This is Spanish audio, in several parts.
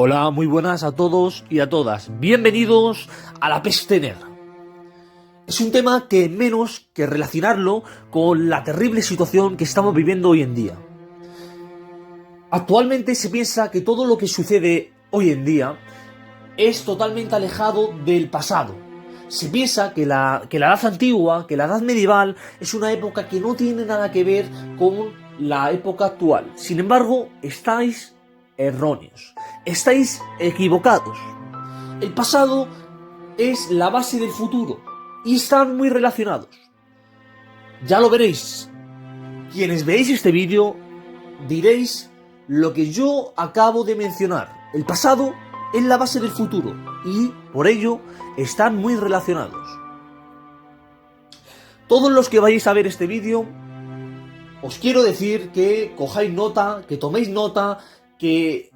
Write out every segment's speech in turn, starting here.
Hola, muy buenas a todos y a todas. Bienvenidos a la peste negra. Es un tema que menos que relacionarlo con la terrible situación que estamos viviendo hoy en día. Actualmente se piensa que todo lo que sucede hoy en día es totalmente alejado del pasado. Se piensa que la edad antigua, que la edad medieval, es una época que no tiene nada que ver con la época actual. Sin embargo, estáis erróneos. Estáis equivocados. El pasado es la base del futuro y están muy relacionados. Ya lo veréis. Quienes veáis este vídeo diréis lo que yo acabo de mencionar. El pasado es la base del futuro y por ello están muy relacionados. Todos los que vayáis a ver este vídeo, os quiero decir que cojáis nota, que toméis nota, que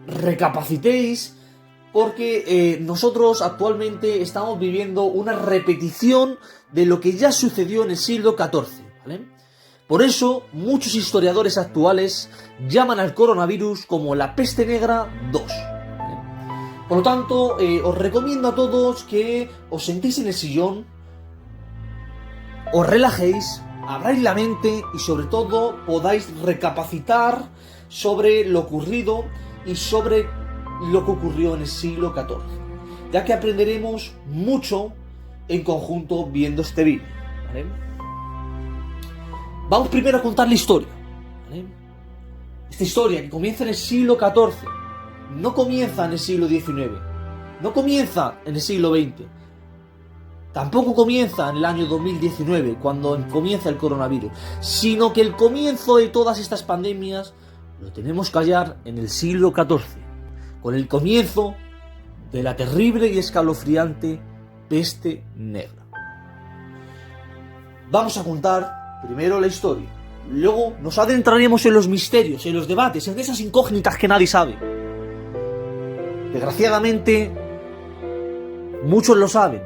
recapacitéis, porque nosotros actualmente estamos viviendo una repetición de lo que ya sucedió en el siglo XIV, ¿vale? Por eso, muchos historiadores actuales llaman al coronavirus como la peste negra 2. ¿Vale? Por lo tanto, os recomiendo a todos que os sentéis en el sillón, os relajéis, abráis la mente y sobre todo podáis recapacitar sobre lo ocurrido y sobre lo que ocurrió en el siglo XIV, ya que aprenderemos mucho en conjunto viendo este vídeo, ¿vale? Vamos primero a contar la historia, ¿vale? Esta historia que comienza en el siglo XIV, no comienza en el siglo XIX, no comienza en el siglo XX, tampoco comienza en el año 2019, cuando comienza el coronavirus, sino que el comienzo de todas estas pandemias lo tenemos que hallar en el siglo XIV, con el comienzo de la terrible y escalofriante peste negra. Vamos a contar primero la historia, luego nos adentraremos en los misterios, en los debates, en esas incógnitas que nadie sabe. Desgraciadamente, muchos lo saben,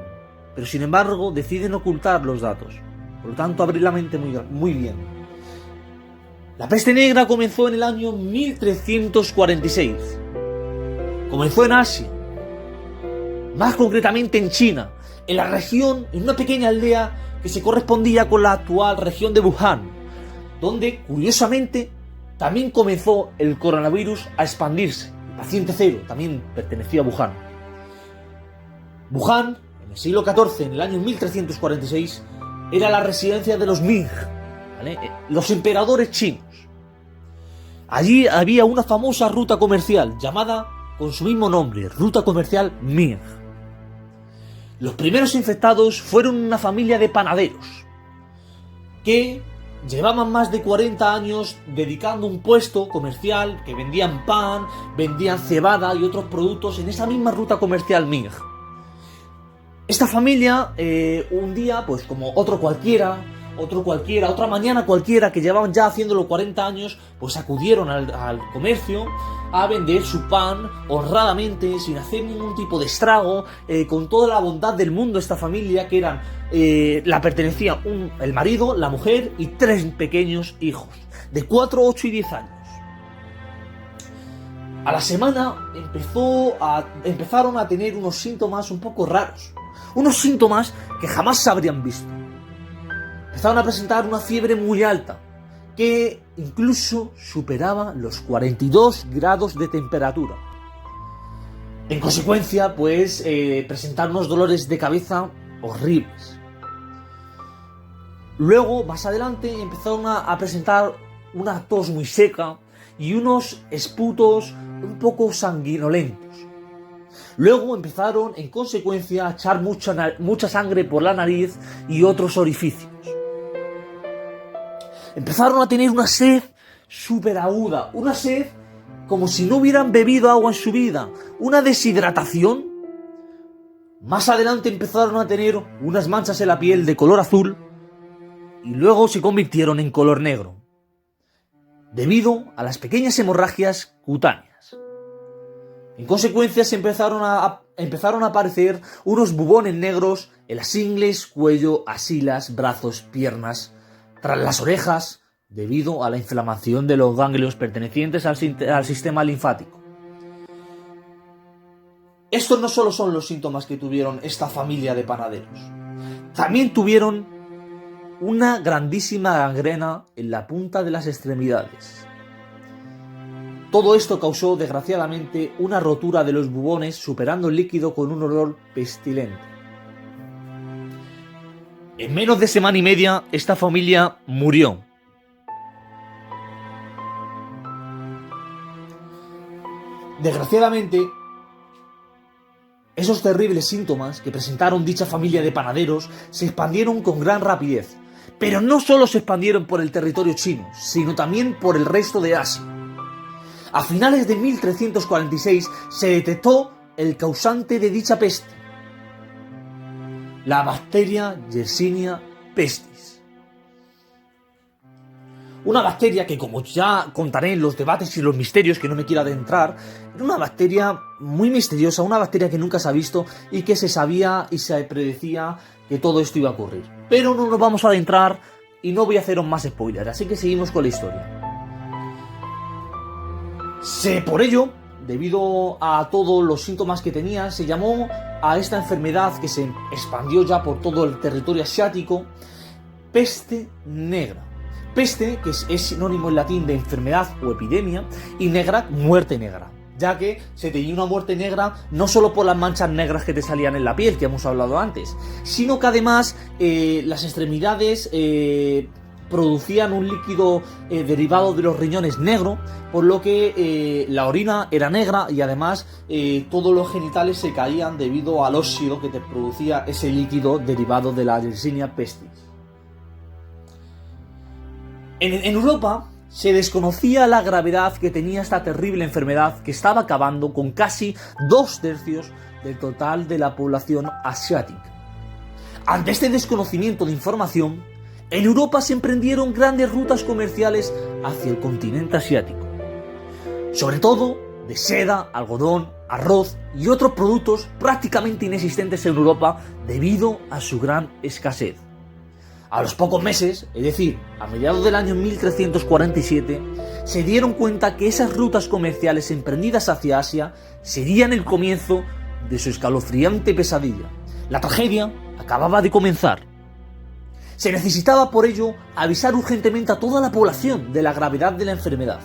pero sin embargo deciden ocultar los datos. Por lo tanto, abrir la mente muy bien. La peste negra comenzó en el año 1346. Comenzó en Asia, más concretamente en China, en la región, en una pequeña aldea que se correspondía con la actual región de Wuhan, donde, curiosamente, también comenzó el coronavirus a expandirse. El paciente cero también pertenecía a Wuhan. Wuhan, en el siglo XIV, en el año 1346, era la residencia de los Ming, ¿vale? Los emperadores chinos. Allí había una famosa ruta comercial llamada con su mismo nombre, Ruta Comercial Ming. Los primeros infectados fueron una familia de panaderos que llevaban más de 40 años dedicando un puesto comercial, que vendían pan, vendían cebada y otros productos en esa misma ruta comercial Ming. Esta familia, un día, pues como otra mañana cualquiera, que llevaban ya haciéndolo 40 años, pues acudieron al comercio a vender su pan honradamente, sin hacer ningún tipo de estrago, con toda la bondad del mundo. Esta familia, que eran, la pertenecía el marido, la mujer y 3 pequeños hijos, de 4, 8 y 10 años. A la semana empezaron a tener unos síntomas un poco raros, unos síntomas que jamás se habrían visto. Empezaron a presentar una fiebre muy alta, que incluso superaba los 42 grados de temperatura. En consecuencia, pues, presentaron unos dolores de cabeza horribles. Luego, más adelante, empezaron a presentar una tos muy seca y unos esputos un poco sanguinolentos. Luego empezaron, en consecuencia, a echar mucha sangre por la nariz y otros orificios. Empezaron a tener una sed súper aguda, una sed como si no hubieran bebido agua en su vida, una deshidratación. Más adelante empezaron a tener unas manchas en la piel de color azul y luego se convirtieron en color negro, debido a las pequeñas hemorragias cutáneas. En consecuencia, empezaron a aparecer unos bubones negros en las ingles, cuello, axilas, brazos, piernas, tras las orejas, debido a la inflamación de los ganglios pertenecientes al sistema linfático. estos no solo son los síntomas que tuvieron esta familia de panaderos. También tuvieron una grandísima gangrena en la punta de las extremidades. Todo esto causó, desgraciadamente, una rotura de los bubones, superando el líquido con un olor pestilente. En menos de semana y media, esta familia murió. Desgraciadamente, esos terribles síntomas que presentaron dicha familia de panaderos se expandieron con gran rapidez, pero no solo se expandieron por el territorio chino, sino también por el resto de Asia. A finales de 1346 se detectó el causante de dicha peste, la bacteria Yersinia pestis. Una bacteria que, como ya contaré en los debates y los misterios, que no me quiero adentrar, era una bacteria muy misteriosa, una bacteria que nunca se ha visto y que se sabía y se predecía que todo esto iba a ocurrir. Pero no nos vamos a adentrar y no voy a haceros más spoilers, así que seguimos con la historia. Por ello, debido a todos los síntomas que tenía, se llamó a esta enfermedad que se expandió ya por todo el territorio asiático, peste negra. Peste, que es sinónimo en latín de enfermedad o epidemia, y negra, muerte negra, ya que se tenía una muerte negra no solo por las manchas negras que te salían en la piel, que hemos hablado antes, sino que además las extremidades producían un líquido derivado de los riñones negro, por lo que la orina era negra y además todos los genitales se caían debido al óxido que te producía ese líquido derivado de la Yersinia pestis. En Europa se desconocía la gravedad que tenía esta terrible enfermedad que estaba acabando con casi 2/3 del total de la población asiática. Ante este desconocimiento de información, en Europa se emprendieron grandes rutas comerciales hacia el continente asiático, sobre todo de seda, algodón, arroz y otros productos prácticamente inexistentes en Europa debido a su gran escasez. A los pocos meses, es decir, a mediados del año 1347, se dieron cuenta que esas rutas comerciales emprendidas hacia Asia serían el comienzo de su escalofriante pesadilla. La tragedia acababa de comenzar. Se necesitaba por ello avisar urgentemente a toda la población de la gravedad de la enfermedad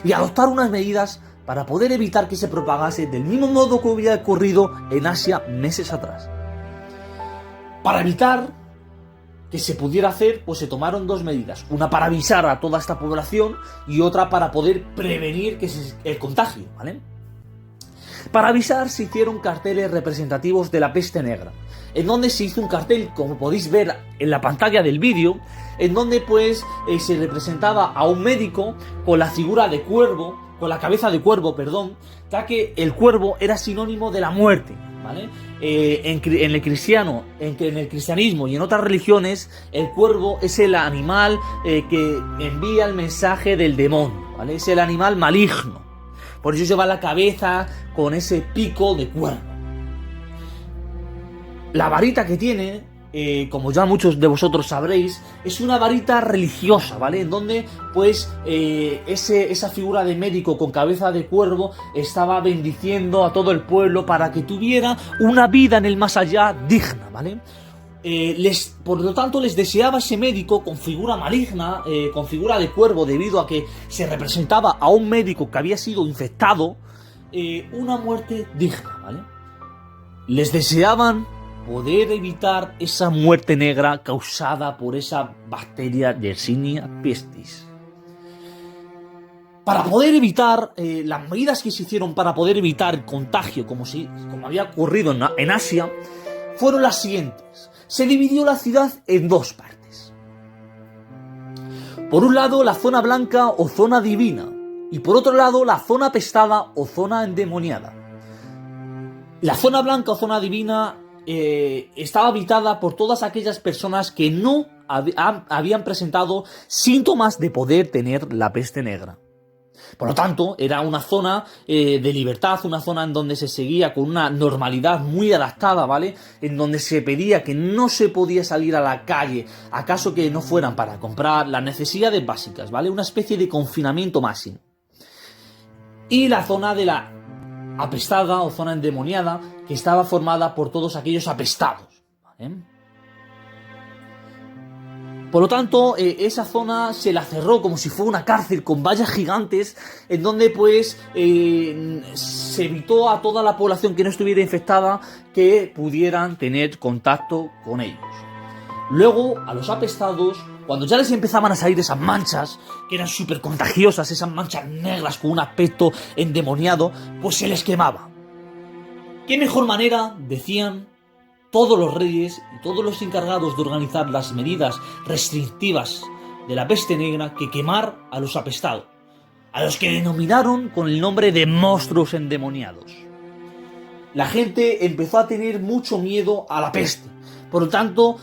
y adoptar unas medidas para poder evitar que se propagase del mismo modo que había ocurrido en Asia meses atrás. Para evitar que se pudiera hacer, pues se tomaron dos medidas, una para avisar a toda esta población y otra para poder prevenir el contagio, ¿vale? Para avisar se hicieron carteles representativos de la peste negra, en donde se hizo un cartel, como podéis ver en la pantalla del vídeo, en donde pues se representaba a un médico con la figura de cuervo, con la cabeza de cuervo, perdón, ya que el cuervo era sinónimo de la muerte, ¿vale? En el cristianismo y en otras religiones, el cuervo es el animal que envía el mensaje del demonio, ¿vale? Es el animal maligno. Por eso lleva la cabeza con ese pico de cuervo. La varita que tiene, como ya muchos de vosotros sabréis, es una varita religiosa, ¿vale? En donde, pues, esa figura de médico con cabeza de cuervo estaba bendiciendo a todo el pueblo para que tuviera una vida en el más allá digna, ¿vale? Por lo tanto, les deseaba ese médico con figura maligna, con figura de cuervo, debido a que se representaba a un médico que había sido infectado, una muerte digna, ¿vale? Les deseaban poder evitar esa muerte negra causada por esa bacteria Yersinia pestis. Para poder evitar, las medidas que se hicieron para poder evitar el contagio, como había ocurrido en Asia, fueron las siguientes. Se dividió la ciudad en dos partes. Por un lado, la zona blanca o zona divina, y por otro lado, la zona apestada o zona endemoniada. La zona blanca o zona divina estaba habitada por todas aquellas personas que no habían presentado síntomas de poder tener la peste negra. Por lo tanto, era una zona de libertad, una zona en donde se seguía con una normalidad muy adaptada, ¿vale? En donde se pedía que no se podía salir a la calle, acaso que no fueran para comprar las necesidades básicas, ¿vale? Una especie de confinamiento máximo. Y la zona de la apestada o zona endemoniada que estaba formada por todos aquellos apestados, ¿vale? Por lo tanto, esa zona se la cerró como si fuera una cárcel con vallas gigantes, en donde pues se evitó a toda la población que no estuviera infectada que pudieran tener contacto con ellos. Luego, a los apestados, cuando ya les empezaban a salir esas manchas, que eran súper contagiosas, esas manchas negras con un aspecto endemoniado, pues se les quemaba. ¿Qué mejor manera, decían todos los reyes y todos los encargados de organizar las medidas restrictivas de la peste negra, que quemar a los apestados, a los que denominaron con el nombre de monstruos endemoniados? La gente empezó a tener mucho miedo a la peste. Por lo tanto,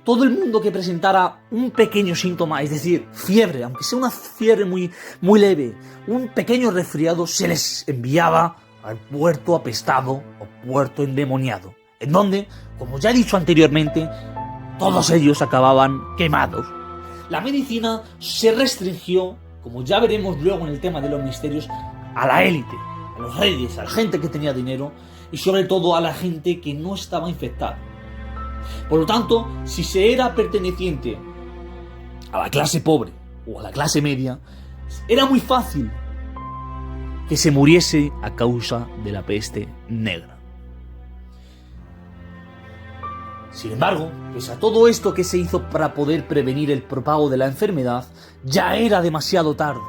todo el mundo que presentara un pequeño síntoma, es decir, fiebre, aunque sea una fiebre muy, muy leve, un pequeño resfriado, se les enviaba al puerto apestado o puerto endemoniado, en donde, como ya he dicho anteriormente, todos ellos acababan quemados. La medicina se restringió, como ya veremos luego en el tema de los misterios, a la élite, a los reyes, a la gente que tenía dinero y sobre todo a la gente que no estaba infectada. Por lo tanto, si se era perteneciente a la clase pobre o a la clase media, era muy fácil que se muriese a causa de la peste negra. Sin embargo, pese a todo esto que se hizo para poder prevenir el propago de la enfermedad, ya era demasiado tarde,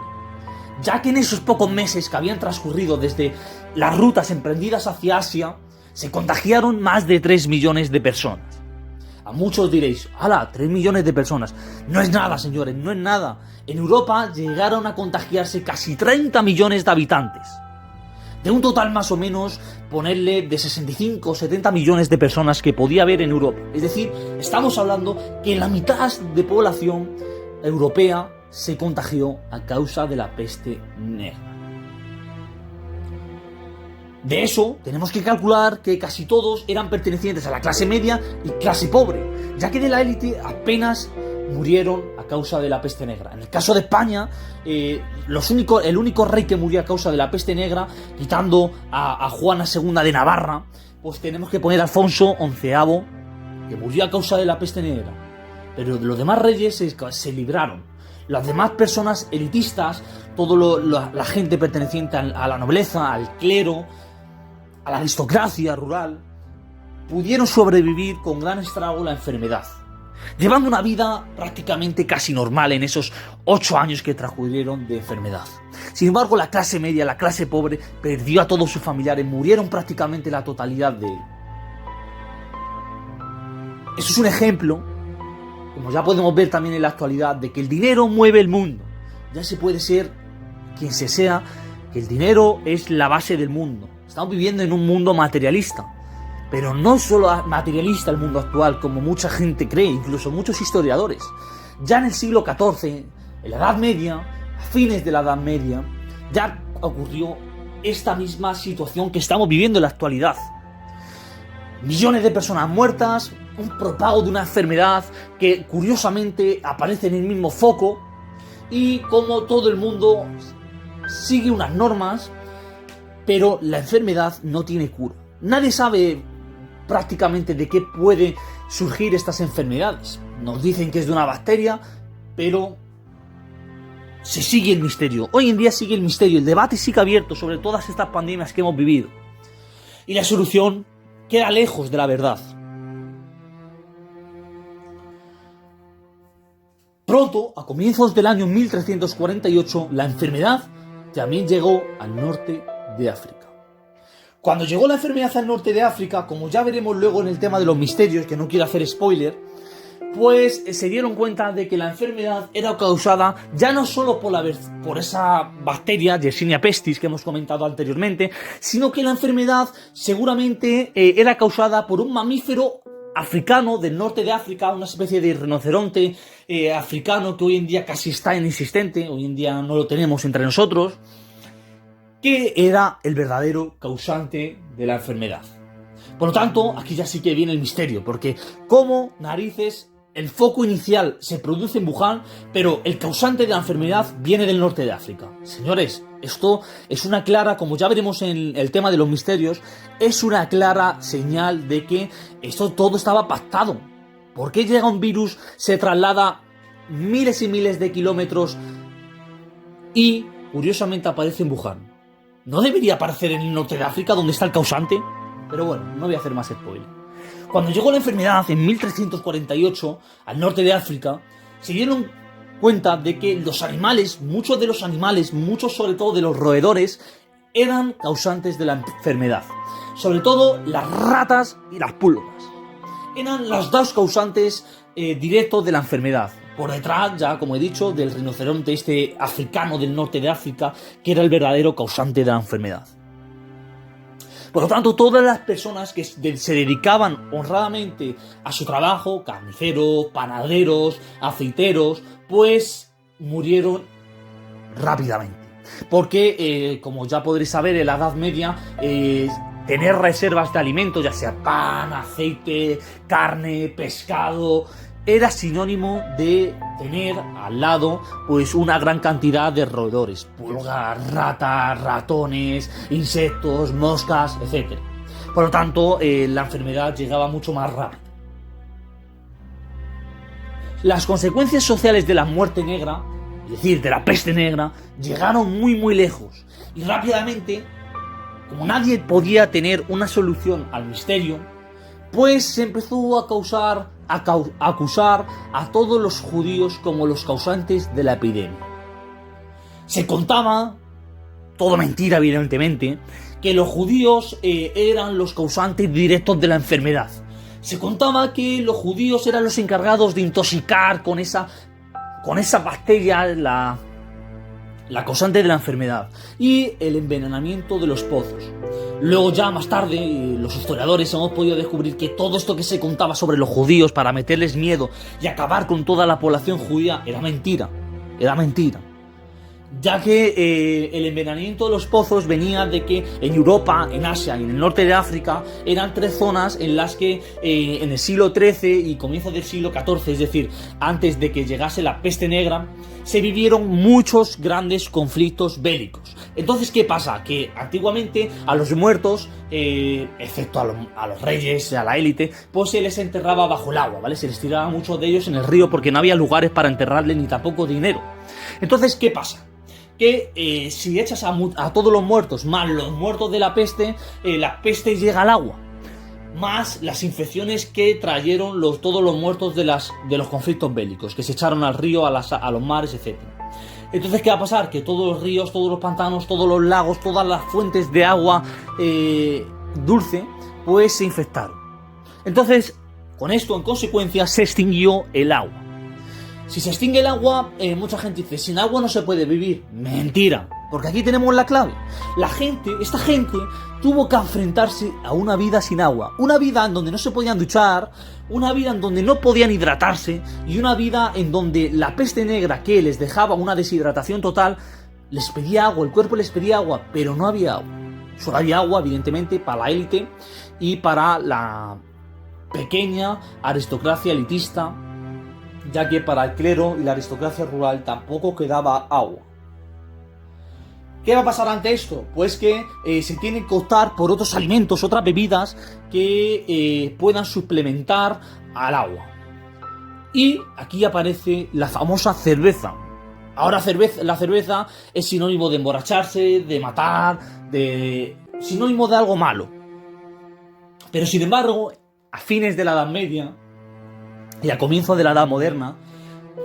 ya que en esos pocos meses que habían transcurrido desde las rutas emprendidas hacia Asia, se contagiaron más de 3 millones de personas. A muchos diréis, ¡hala! 3 millones de personas. No es nada, señores, no es nada. En Europa llegaron a contagiarse casi 30 millones de habitantes. De un total más o menos, ponerle de 65 o 70 millones de personas que podía haber en Europa. Es decir, estamos hablando que la mitad de población europea se contagió a causa de la peste negra. De eso, tenemos que calcular que casi todos eran pertenecientes a la clase media y clase pobre, ya que de la élite apenas murieron a causa de la peste negra. En el caso de España, el único rey que murió a causa de la peste negra, quitando a Juana II de Navarra, pues tenemos que poner a Alfonso XI, que murió a causa de la peste negra. Pero los demás reyes se libraron. Las demás personas elitistas, la gente perteneciente a la nobleza, al clero, a la aristocracia rural, pudieron sobrevivir con gran estrago la enfermedad, llevando una vida prácticamente casi normal en esos 8 años que transcurrieron de enfermedad. Sin embargo, la clase media, la clase pobre, perdió a todos sus familiares, murieron prácticamente la totalidad de ellos. Eso es un ejemplo, como ya podemos ver también en la actualidad, de que el dinero mueve el mundo. Ya se puede ser quien se sea, que el dinero es la base del mundo. Estamos viviendo en un mundo materialista, pero no es solo materialista el mundo actual, como mucha gente cree, incluso muchos historiadores. Ya en el siglo XIV, en la Edad Media, a fines de la Edad Media, ya ocurrió esta misma situación que estamos viviendo en la actualidad. Millones de personas muertas, un propago de una enfermedad que curiosamente aparece en el mismo foco, y como todo el mundo sigue unas normas, pero la enfermedad no tiene cura. Nadie sabe prácticamente de qué puede surgir estas enfermedades. Nos dicen que es de una bacteria, pero se sigue el misterio. Hoy en día sigue el misterio, el debate sigue abierto sobre todas estas pandemias que hemos vivido. Y la solución queda lejos de la verdad. Pronto, a comienzos del año 1348, la enfermedad también llegó al norte de África. Cuando llegó la enfermedad al norte de África, como ya veremos luego en el tema de los misterios, que no quiero hacer spoiler, pues se dieron cuenta de que la enfermedad era causada ya no solo por esa bacteria, Yersinia pestis, que hemos comentado anteriormente, sino que la enfermedad seguramente era causada por un mamífero africano del norte de África, una especie de rinoceronte africano que hoy en día casi está inexistente, hoy en día no lo tenemos entre nosotros, que era el verdadero causante de la enfermedad. Por lo tanto, aquí ya sí que viene el misterio, porque ¿cómo narices el foco inicial se produce en Wuhan, pero el causante de la enfermedad viene del norte de África? Señores, Esto es una clara, como ya veremos en el tema de los misterios, es una clara señal de que esto todo estaba pactado. ¿Por qué llega un virus, se traslada miles y miles de kilómetros y, curiosamente, aparece en Wuhan? ¿No debería aparecer en el norte de África, donde está el causante? Pero bueno, no voy a hacer más spoiler. Cuando llegó la enfermedad en 1348 al norte de África, se dieron cuenta de que los animales, muchos sobre todo de los roedores, eran causantes de la enfermedad. Sobre todo las ratas y las pulgas. Eran los dos causantes directos de la enfermedad. Por detrás, ya como he dicho, del rinoceronte este africano del norte de África, que era el verdadero causante de la enfermedad. Por lo tanto, todas las personas que se dedicaban honradamente a su trabajo, carniceros, panaderos, aceiteros, pues murieron rápidamente. Porque, como ya podréis saber, en la Edad Media, tener reservas de alimentos, ya sea pan, aceite, carne, pescado, era sinónimo de tener al lado pues una gran cantidad de roedores, pulgas, ratas, ratones, insectos, moscas, etc. Por lo tanto, la enfermedad llegaba mucho más rápido. Las consecuencias sociales de la muerte negra, es decir, de la peste negra, llegaron muy lejos y rápidamente, como nadie podía tener una solución al misterio, pues se empezó a acusar a todos los judíos como los causantes de la epidemia. Se contaba, todo mentira evidentemente, que los judíos eran los causantes directos de la enfermedad. Se contaba que los judíos eran los encargados de intoxicar con esa bacteria la causante de la enfermedad, y el envenenamiento de los pozos. Luego ya más tarde los historiadores hemos podido descubrir que todo esto que se contaba sobre los judíos para meterles miedo y acabar con toda la población judía era mentira, ya que el envenenamiento de los pozos venía de que en Europa, en Asia y en el norte de África eran tres zonas en las que en el siglo XIII y comienzo del siglo XIV, es decir, antes de que llegase la peste negra, se vivieron muchos grandes conflictos bélicos. Entonces, ¿qué pasa? Que antiguamente a los muertos, excepto a los reyes, a la élite, pues se les enterraba bajo el agua, ¿vale? Se les tiraba muchos de ellos en el río porque no había lugares para enterrarles ni tampoco dinero. Entonces, ¿qué pasa? Que si echas a todos los muertos, más los muertos de la peste llega al agua, más las infecciones que trajeron todos los muertos de los conflictos bélicos, que se echaron al río, a los mares, etc. Entonces, ¿qué va a pasar? Que todos los ríos, todos los pantanos, todos los lagos, todas las fuentes de agua dulce, pues se infectaron. Entonces, con esto en consecuencia, se extinguió el agua. Si se extingue el agua, mucha gente dice, sin agua no se puede vivir. Mentira, porque aquí tenemos la clave. Esta gente tuvo que enfrentarse a una vida sin agua, una vida en donde no se podían duchar, una vida en donde no podían hidratarse y una vida en donde la peste negra, que les dejaba una deshidratación total, les pedía agua, el cuerpo les pedía agua, pero no había agua. Solo había agua, evidentemente, para la élite y para la pequeña aristocracia elitista, ya que para el clero y la aristocracia rural tampoco quedaba agua. ¿Qué va a pasar ante esto? Pues que se tienen que optar por otros alimentos, otras bebidas que puedan suplementar al agua. Y aquí aparece la famosa cerveza. Ahora la cerveza es sinónimo de emborracharse, de matar, sinónimo de algo malo. Pero sin embargo, a fines de la Edad Media y a comienzo de la Edad Moderna,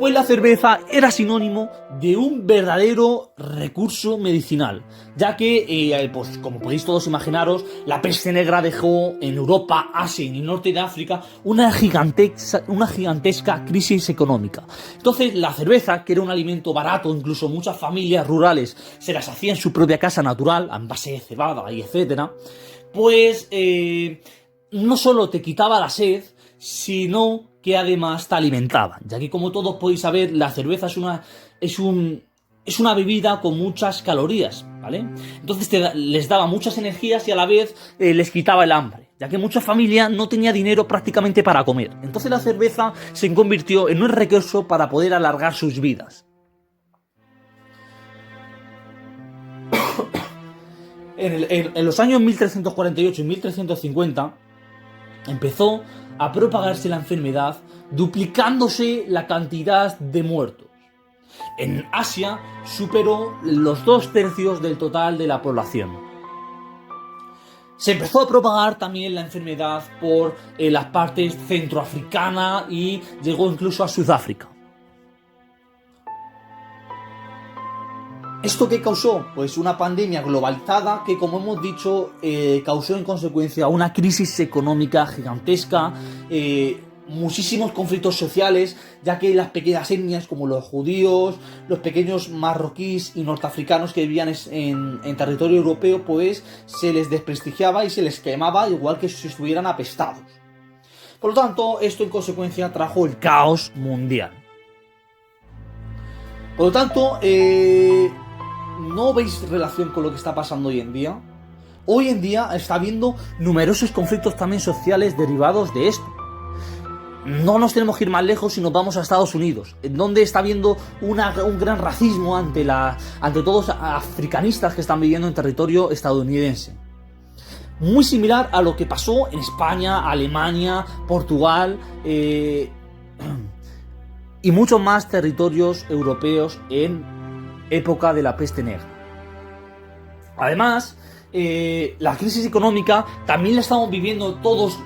pues la cerveza era sinónimo de un verdadero recurso medicinal, ya que, pues como podéis todos imaginaros, la peste negra dejó en Europa, Asia y en el norte de África una gigantesca crisis económica. Entonces la cerveza, que era un alimento barato, incluso muchas familias rurales se las hacían en su propia casa natural, en base de cebada y etcétera, pues no solo te quitaba la sed, sino que además te alimentaba, ya que como todos podéis saber, la cerveza es una bebida con muchas calorías, ¿vale? Entonces les daba muchas energías y a la vez les quitaba el hambre, ya que mucha familia no tenía dinero prácticamente para comer. Entonces la cerveza se convirtió en un recurso para poder alargar sus vidas. En los años 1348 y 1350 empezó a propagarse la enfermedad, duplicándose la cantidad de muertos. En Asia superó los 2/3 del total de la población. Se empezó a propagar también la enfermedad por las partes centroafricanas y llegó incluso a Sudáfrica. ¿Esto qué causó? Pues una pandemia globalizada que, como hemos dicho, causó en consecuencia una crisis económica gigantesca, muchísimos conflictos sociales, ya que las pequeñas etnias como los judíos, los pequeños marroquíes y norteafricanos que vivían en territorio europeo, pues se les desprestigiaba y se les quemaba igual que si estuvieran apestados. Por lo tanto, esto en consecuencia trajo el caos mundial. Por lo tanto, ¿no veis relación con lo que está pasando hoy en día? Hoy en día está habiendo numerosos conflictos también sociales derivados de esto. No nos tenemos que ir más lejos si nos vamos a Estados Unidos, en donde está habiendo un gran racismo ante todos los africanistas que están viviendo en territorio estadounidense. Muy similar a lo que pasó en España, Alemania, Portugal y muchos más territorios europeos en época de la peste negra. Además, la crisis económica también la estamos viviendo todas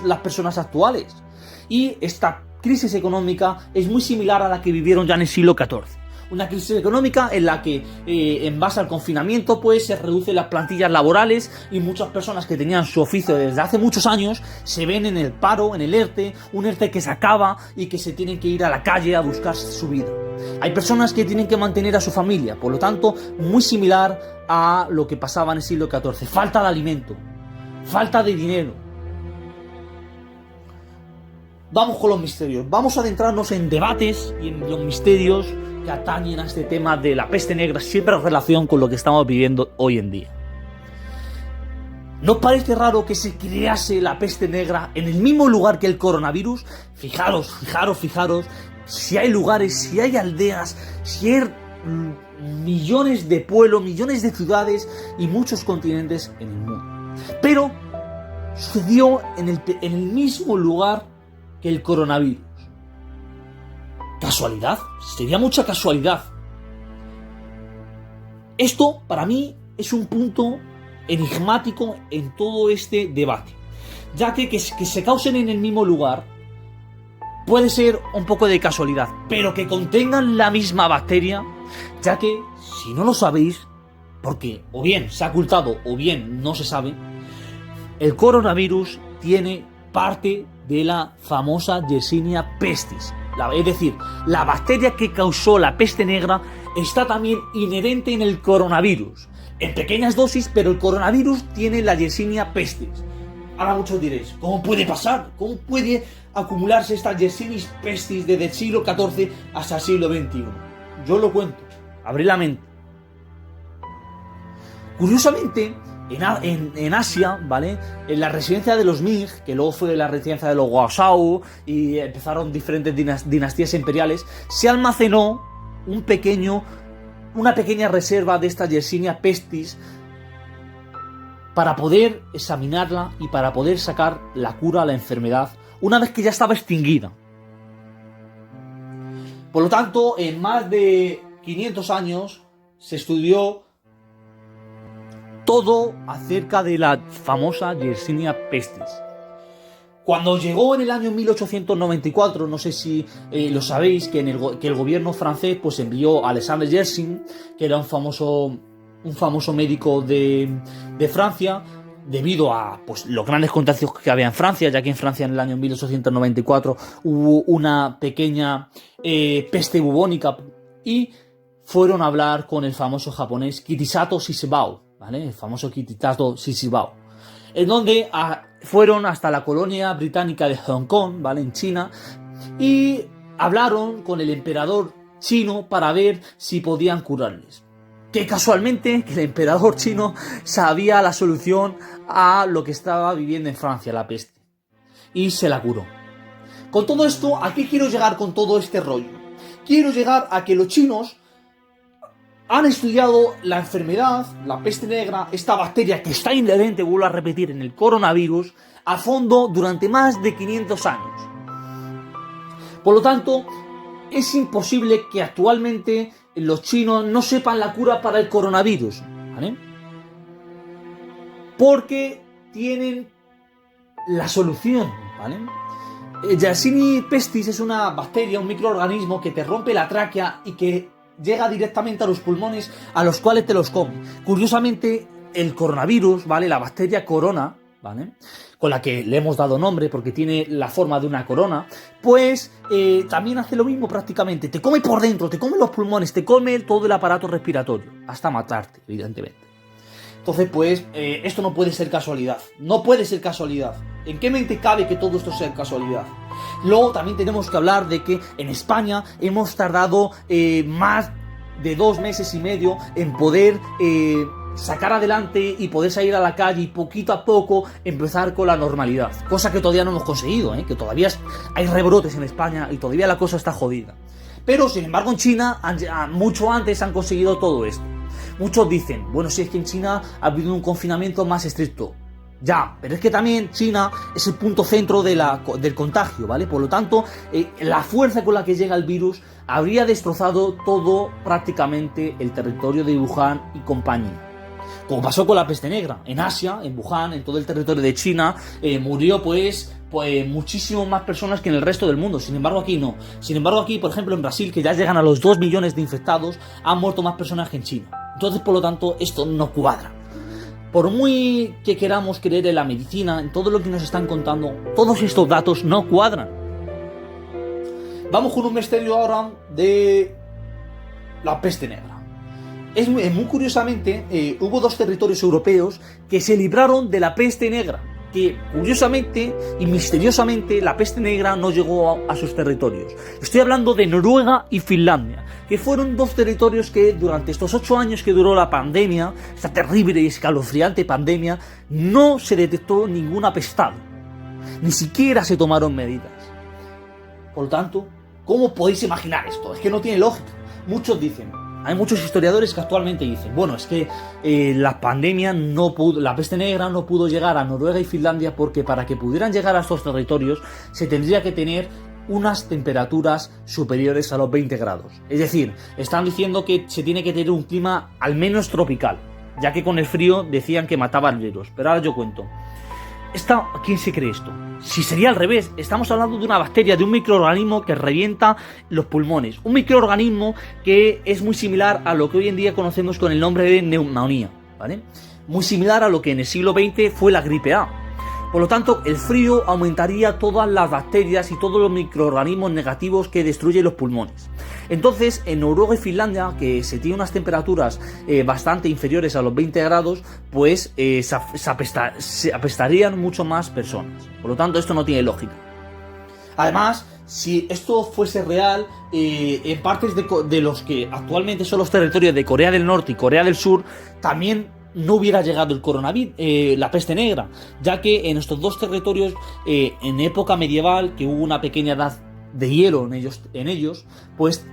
las personas actuales. Y esta crisis económica es muy similar a la que vivieron ya en el siglo XIV. Una crisis económica en la que, en base al confinamiento, pues se reducen las plantillas laborales y muchas personas que tenían su oficio desde hace muchos años se ven en el paro, en el ERTE, un ERTE que se acaba y que se tienen que ir a la calle a buscar su vida. Hay personas que tienen que mantener a su familia, por lo tanto, muy similar a lo que pasaba en el siglo XIV. Falta de alimento, falta de dinero. Vamos con los misterios. Vamos a adentrarnos en debates y en los misterios que atañen a este tema de la peste negra, siempre en relación con lo que estamos viviendo hoy en día. ¿No os parece raro que se crease la peste negra en el mismo lugar que el coronavirus? Fijaros, si hay lugares, si hay aldeas, si hay millones de pueblos, millones de ciudades y muchos continentes en el mundo. Pero sucedió en el mismo lugar que el coronavirus. ¿Casualidad? Sería mucha casualidad. Esto, para mí, es un punto enigmático en todo este debate, ya que se causen en el mismo lugar puede ser un poco de casualidad, pero que contengan la misma bacteria, ya que, si no lo sabéis, porque o bien se ha ocultado o bien no se sabe, el coronavirus tiene parte de la famosa Yersinia pestis. Es decir, la bacteria que causó la peste negra está también inherente en el coronavirus. En pequeñas dosis, pero el coronavirus tiene la Yersinia pestis. Ahora muchos diréis, ¿cómo puede pasar? ¿Cómo puede acumularse esta Yersinia pestis desde el siglo XIV hasta el siglo XXI? Yo lo cuento, abrí la mente. Curiosamente, en Asia, ¿vale? En la residencia de los Ming, que luego fue la residencia de los Guangzhou y empezaron diferentes dinastías imperiales, se almacenó una pequeña reserva de esta Yersinia pestis para poder examinarla y para poder sacar la cura a la enfermedad una vez que ya estaba extinguida. Por lo tanto, en más de 500 años se estudió todo acerca de la famosa Yersinia pestis. Cuando llegó en el año 1894, no sé si lo sabéis, que el gobierno francés pues envió a Alexandre Yersin, que era un famoso médico de Francia, debido a pues, los grandes contagios que había en Francia, ya que en Francia en el año 1894 hubo una pequeña peste bubónica, y fueron a hablar con el famoso japonés Kitasato Shisebao, ¿vale? El famoso Kitasato Shisebao, en donde fueron hasta la colonia británica de Hong Kong, ¿vale? En China, y hablaron con el emperador chino para ver si podían curarles. Que casualmente que el emperador chino sabía la solución a lo que estaba viviendo en Francia, la peste, y se la curó. Con todo esto, ¿a qué quiero llegar con todo este rollo? Quiero llegar a que los chinos han estudiado la enfermedad, la peste negra, esta bacteria que está inherente, vuelvo a repetir, en el coronavirus, a fondo durante más de 500 años. Por lo tanto, es imposible que actualmente los chinos no sepan la cura para el coronavirus, ¿vale? Porque tienen la solución, ¿vale? Yersinia pestis es una bacteria, un microorganismo que te rompe la tráquea y que llega directamente a los pulmones, a los cuales te los come. Curiosamente, el coronavirus, ¿vale? La bacteria corona, ¿vale? Con la que le hemos dado nombre porque tiene la forma de una corona, pues también hace lo mismo prácticamente. Te come por dentro, te come los pulmones, te come todo el aparato respiratorio, hasta matarte, evidentemente. Entonces, pues, esto no puede ser casualidad. No puede ser casualidad. ¿En qué mente cabe que todo esto sea casualidad? Luego también tenemos que hablar de que en España hemos tardado más de 2 meses y medio en poder sacar adelante y poder salir a la calle y poquito a poco empezar con la normalidad. Cosa que todavía no hemos conseguido, que todavía hay rebrotes en España y todavía la cosa está jodida. Pero, sin embargo, en China, mucho antes han conseguido todo esto. Muchos dicen, bueno, si es que en China ha habido un confinamiento más estricto. Ya, pero es que también China es el punto centro del contagio, ¿vale? Por lo tanto, la fuerza con la que llega el virus habría destrozado todo prácticamente el territorio de Wuhan y compañía. Como pasó con la peste negra, en Asia, en Wuhan, en todo el territorio de China, murió pues muchísimo más personas que en el resto del mundo. Sin embargo, aquí no. Sin embargo, aquí, por ejemplo, en Brasil, que ya llegan a los 2 millones de infectados, han muerto más personas que en China. Entonces, por lo tanto, esto no cuadra. Por muy que queramos creer en la medicina, en todo lo que nos están contando, todos estos datos no cuadran. Vamos con un misterio ahora de la peste negra. Muy curiosamente, hubo 2 territorios europeos que se libraron de la peste negra, que curiosamente y misteriosamente la peste negra no llegó a sus territorios. Estoy hablando de Noruega y Finlandia, que fueron 2 territorios que durante estos 8 años que duró la pandemia, esta terrible y escalofriante pandemia, no se detectó ningún apestado, ni siquiera se tomaron medidas. Por lo tanto, ¿cómo podéis imaginar esto? Es que no tiene lógica. Muchos dicen, hay muchos historiadores que actualmente dicen, bueno, es que la pandemia la peste negra no pudo llegar a Noruega y Finlandia porque para que pudieran llegar a estos territorios se tendría que tener unas temperaturas superiores a los 20 grados. Es decir, están diciendo que se tiene que tener un clima al menos tropical, ya que con el frío decían que mataba al virus. Pero ahora yo cuento. ¿Quién se cree esto? Si sería al revés, estamos hablando de una bacteria, de un microorganismo que revienta los pulmones. Un microorganismo que es muy similar a lo que hoy en día conocemos con el nombre de neumonía, ¿vale? Muy similar a lo que en el siglo XX fue la gripe A. Por lo tanto, el frío aumentaría todas las bacterias y todos los microorganismos negativos que destruyen los pulmones. Entonces, en Noruega y Finlandia, que se tienen unas temperaturas bastante inferiores a los 20 grados, pues se apestarían mucho más personas. Por lo tanto, esto no tiene lógica. Además, si esto fuese real, en partes de los que actualmente son los territorios de Corea del Norte y Corea del Sur, también no hubiera llegado el coronavirus, la peste negra, ya que en estos 2 territorios, en época medieval, que hubo una pequeña edad de hielo en ellos, pues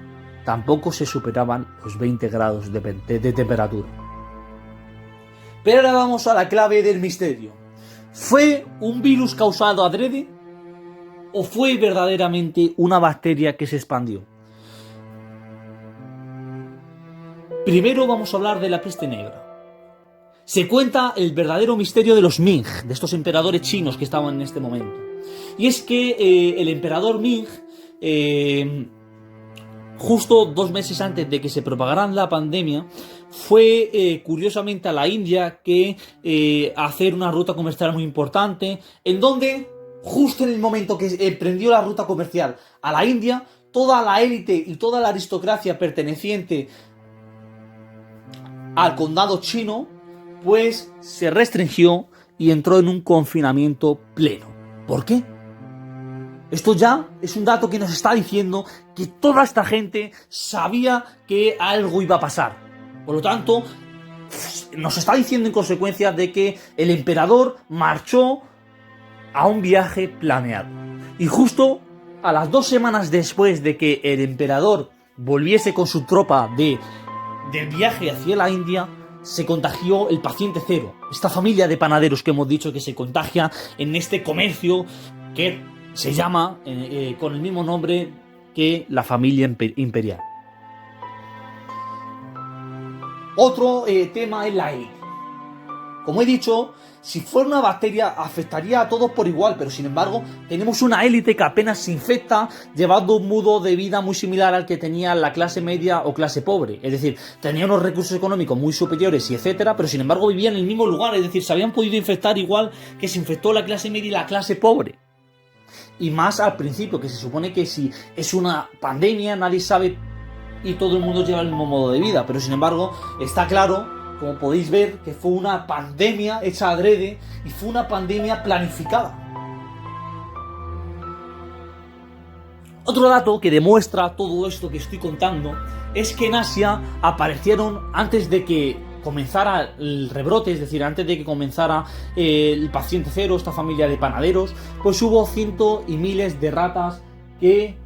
tampoco se superaban los 20 grados de temperatura. Pero ahora vamos a la clave del misterio. ¿Fue un virus causado adrede o fue verdaderamente una bacteria que se expandió? Primero vamos a hablar de la peste negra. Se cuenta el verdadero misterio de los Ming, de estos emperadores chinos que estaban en este momento. Y es que el emperador Ming, justo 2 meses antes de que se propagara la pandemia, fue curiosamente a la India a hacer una ruta comercial muy importante, en donde, justo en el momento que emprendió la ruta comercial a la India, toda la élite y toda la aristocracia perteneciente al condado chino, pues se restringió y entró en un confinamiento pleno. ¿Por qué? Esto ya es un dato que nos está diciendo que toda esta gente sabía que algo iba a pasar. Por lo tanto, nos está diciendo en consecuencia de que el emperador marchó a un viaje planeado. Y justo a las 2 semanas después de que el emperador volviese con su tropa de del viaje hacia la India se contagió el paciente cero, esta familia de panaderos que hemos dicho que se contagia en este comercio que se llama con el mismo nombre que la familia imperial. Otro tema es la élite. Como he dicho, si fuera una bacteria afectaría a todos por igual, pero sin embargo tenemos una élite que apenas se infecta llevando un modo de vida muy similar al que tenía la clase media o clase pobre. Es decir, tenía unos recursos económicos muy superiores y etcétera, pero sin embargo vivían en el mismo lugar, es decir, se habían podido infectar igual que se infectó la clase media y la clase pobre. Y más al principio, que se supone que si es una pandemia nadie sabe y todo el mundo lleva el mismo modo de vida, pero sin embargo está claro, como podéis ver, que fue una pandemia hecha adrede y fue una pandemia planificada. Otro dato que demuestra todo esto que estoy contando es que en Asia aparecieron antes de que comenzara el rebrote, es decir, antes de que comenzara el paciente cero, esta familia de panaderos, pues hubo cientos y miles de ratas que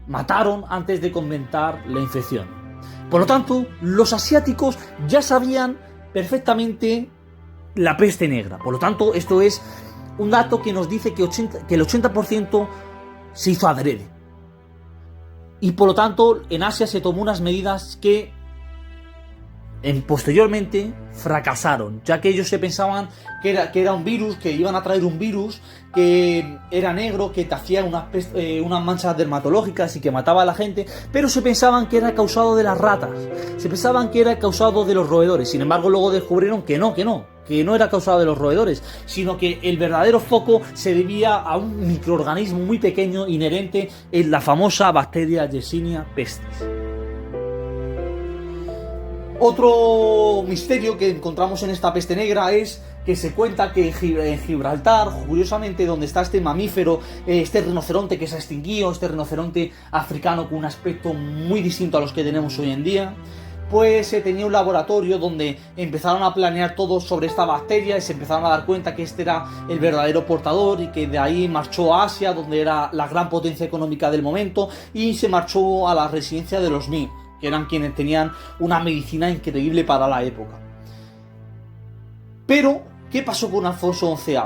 mataron antes de comenzar la infección. Por lo tanto, los asiáticos ya sabían perfectamente la peste negra. Por lo tanto, esto es un dato que nos dice que el 80% se hizo adrede. Y por lo tanto, en Asia se tomó unas medidas que posteriormente fracasaron, ya que ellos se pensaban que era un virus, que iban a traer un virus que era negro, que te hacía unas manchas dermatológicas y que mataba a la gente, pero se pensaban que era causado de las ratas, se pensaban que era causado de los roedores. Sin embargo, luego descubrieron que no era causado de los roedores, sino que el verdadero foco se debía a un microorganismo muy pequeño inherente en la famosa bacteria Yersinia pestis. Otro misterio que encontramos en esta peste negra es que se cuenta que en Gibraltar, curiosamente donde está este mamífero, este rinoceronte que se ha extinguido, este rinoceronte africano con un aspecto muy distinto a los que tenemos hoy en día, pues se tenía un laboratorio donde empezaron a planear todo sobre esta bacteria y se empezaron a dar cuenta que este era el verdadero portador y que de ahí marchó a Asia, donde era la gran potencia económica del momento, y se marchó a la residencia de los Ming, que eran quienes tenían una medicina increíble para la época. Pero, ¿qué pasó con Alfonso XI,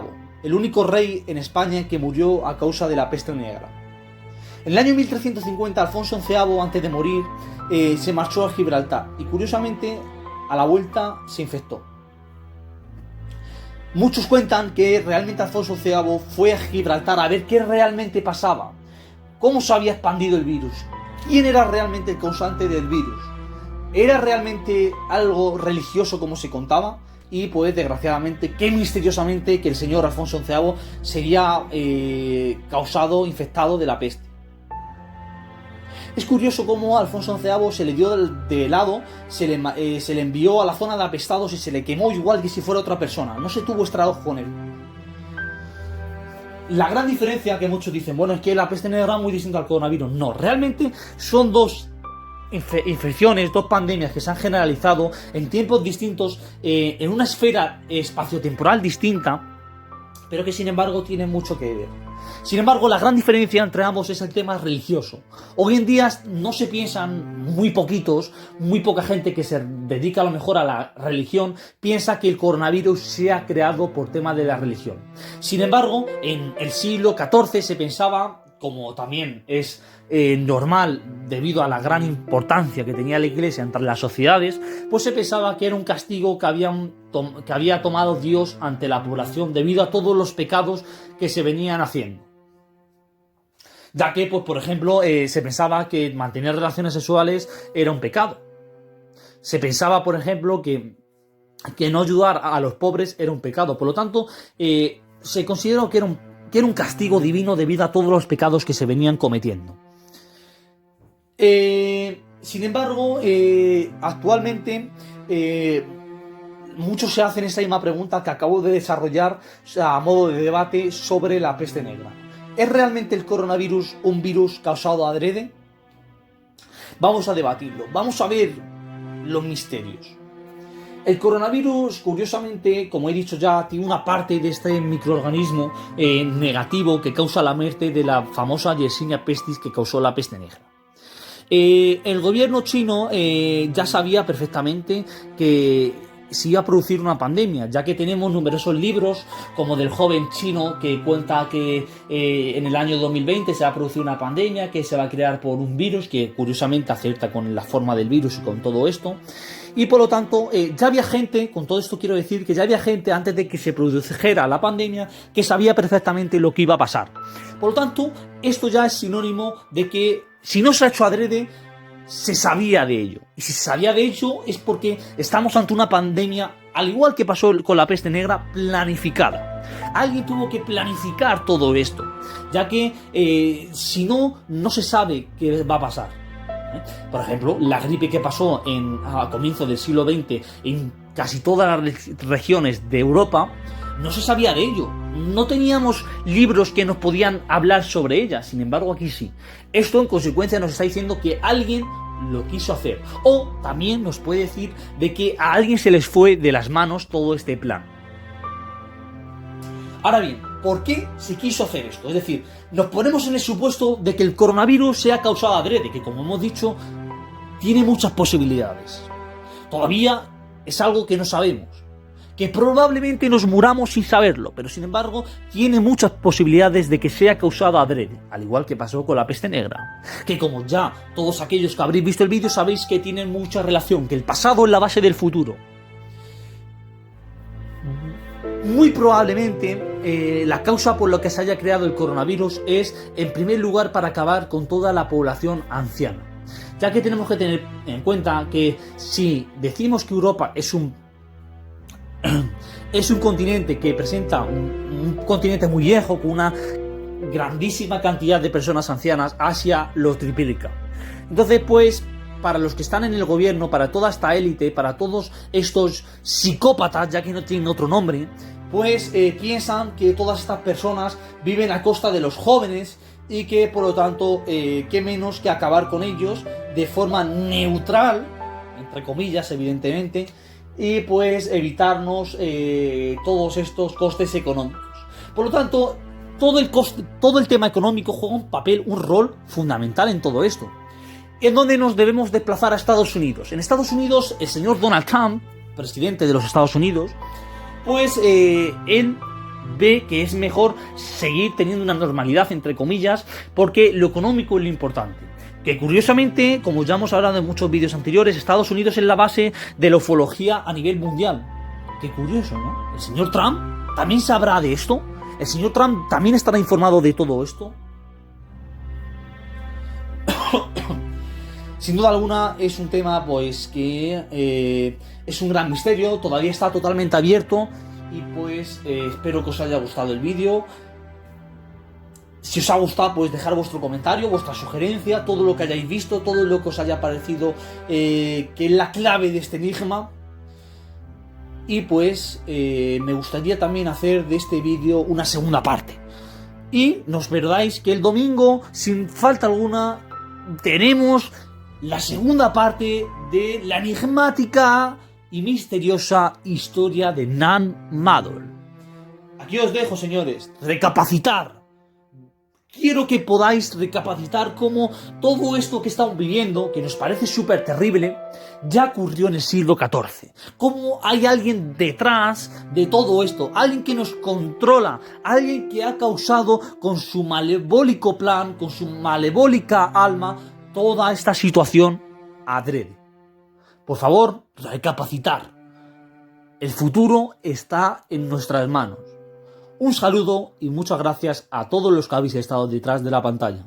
el único rey en España que murió a causa de la peste negra? En el año 1350, Alfonso XI, antes de morir, se marchó a Gibraltar y, curiosamente, a la vuelta se infectó. Muchos cuentan que realmente Alfonso XI fue a Gibraltar a ver qué realmente pasaba, cómo se había expandido el virus, quién era realmente el causante del virus. ¿Era realmente algo religioso como se contaba? Y pues desgraciadamente, qué misteriosamente que el señor Alfonso XI sería infectado de la peste. Es curioso cómo a Alfonso XI se le dio de lado, se le envió a la zona de apestados y se le quemó igual que si fuera otra persona. No se tuvo trato con él. La gran diferencia que muchos dicen, bueno, es que la peste negra es muy distinta al coronavirus. No, realmente son dos infecciones, dos pandemias que se han generalizado en tiempos distintos, en una esfera espaciotemporal distinta, pero que sin embargo tienen mucho que ver. Sin embargo, la gran diferencia entre ambos es el tema religioso. Hoy en día no se piensan, muy poca gente que se dedica a lo mejor a la religión, piensa que el coronavirus se ha creado por tema de la religión. Sin embargo, en el siglo XIV se pensaba, como también es normal debido a la gran importancia que tenía la Iglesia entre las sociedades, pues se pensaba que era un castigo que había tomado Dios ante la población debido a todos los pecados que se venían haciendo. Ya que, pues, por ejemplo, se pensaba que mantener relaciones sexuales era un pecado. Se pensaba, por ejemplo, que no ayudar a los pobres era un pecado. Por lo tanto, se consideró que era un castigo divino debido a todos los pecados que se venían cometiendo. Sin embargo, actualmente muchos se hacen esa misma pregunta que acabo de desarrollar a modo de debate sobre la peste negra. ¿Es realmente el coronavirus un virus causado adrede? Vamos a debatirlo, vamos a ver los misterios. El coronavirus, curiosamente, como he dicho ya, tiene una parte de este microorganismo negativo que causa la muerte de la famosa Yersinia pestis que causó la peste negra. El gobierno chino ya sabía perfectamente que se iba a producir una pandemia, ya que tenemos numerosos libros, como del joven chino que cuenta que en el año 2020 se va a producir una pandemia que se va a crear por un virus que curiosamente acierta con la forma del virus y con todo esto. Y por lo tanto, ya había gente, con todo esto quiero decir que ya había gente antes de que se produjera la pandemia que sabía perfectamente lo que iba a pasar. Por lo tanto, esto ya es sinónimo de que si no se ha hecho adrede, se sabía de ello. Y si se sabía de ello es porque estamos ante una pandemia, al igual que pasó con la peste negra, planificada. Alguien tuvo que planificar todo esto, ya que si no, no se sabe qué va a pasar. Por ejemplo, la gripe que pasó a comienzos del siglo XX en casi todas las regiones de Europa, no se sabía de ello. No teníamos libros que nos podían hablar sobre ella, sin embargo aquí sí. Esto en consecuencia nos está diciendo que alguien lo quiso hacer. O también nos puede decir de que a alguien se les fue de las manos todo este plan. Ahora bien, ¿por qué se quiso hacer esto? Es decir, nos ponemos en el supuesto de que el coronavirus sea causado adrede, que como hemos dicho, tiene muchas posibilidades. Todavía es algo que no sabemos, que probablemente nos muramos sin saberlo, pero sin embargo tiene muchas posibilidades de que sea causado adrede, al igual que pasó con la peste negra, que como ya todos aquellos que habréis visto el vídeo sabéis que tienen mucha relación, que el pasado es la base del futuro. Muy probablemente la causa por la que se haya creado el coronavirus es, en primer lugar, para acabar con toda la población anciana, ya que tenemos que tener en cuenta que si decimos que Europa es un continente que presenta un continente muy viejo con una grandísima cantidad de personas ancianas, Asia lo triplica. Entonces, pues, para los que están en el gobierno, para toda esta élite, para todos estos psicópatas, ya que no tienen otro nombre, pues piensan que todas estas personas viven a costa de los jóvenes y que por lo tanto, qué menos que acabar con ellos de forma neutral, entre comillas, evidentemente, y pues evitarnos todos estos costes económicos. Por lo tanto, todo el tema económico juega un rol fundamental en todo esto. ¿En dónde nos debemos desplazar a Estados Unidos? En Estados Unidos, el señor Donald Trump, presidente de los Estados Unidos, pues él ve que es mejor seguir teniendo una normalidad, entre comillas, porque lo económico es lo importante. Que curiosamente, como ya hemos hablado en muchos vídeos anteriores, Estados Unidos es la base de la ufología a nivel mundial. Qué curioso, ¿no? ¿El señor Trump también sabrá de esto? ¿El señor Trump también estará informado de todo esto? Sin duda alguna es un tema pues que es un gran misterio, todavía está totalmente abierto y pues espero que os haya gustado el vídeo. Si os ha gustado, pues dejar vuestro comentario, vuestra sugerencia, todo lo que hayáis visto, todo lo que os haya parecido que es la clave de este enigma. Y pues me gustaría también hacer de este vídeo una segunda parte. Y no os perdáis que el domingo, sin falta alguna, tenemos la segunda parte de la enigmática y misteriosa historia de Nan Madol. Aquí os dejo, señores, recapacitar. Quiero que podáis recapacitar cómo todo esto que estamos viviendo, que nos parece súper terrible, ya ocurrió en el siglo XIV. Cómo hay alguien detrás de todo esto, alguien que nos controla, alguien que ha causado con su malévolico plan, con su malévolica alma, toda esta situación adrede. Por favor, recapacitar. El futuro está en nuestras manos. Un saludo y muchas gracias a todos los que habéis estado detrás de la pantalla.